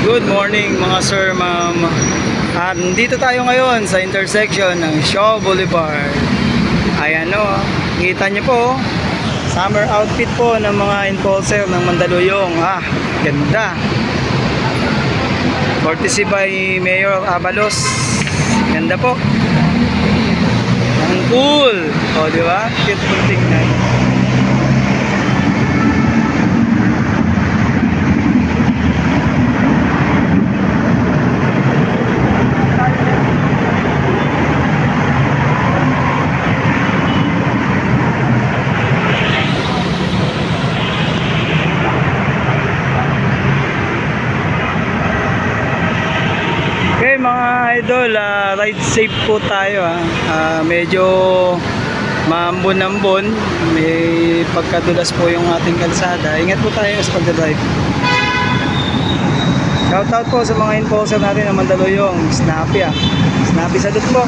Good morning mga sir, ma'am. At dito tayo ngayon sa intersection ng Shaw Boulevard. Ayan o, kita nyo po, summer outfit po ng mga enforcer ng Mandaluyong. Ganda. Courtesy by Mayor Abalos. Ganda po. Ang cool. O, di ba? Cute po tingnan. Okay mga idol, ride safe po tayo. Medyo maambon-ambon, may pagkadulas po yung ating kalsada. Ingat po tayo sa pagdadrive. Shoutout po sa mga enforcer natin ng Mandaluyong. Snappy Snappy salute po.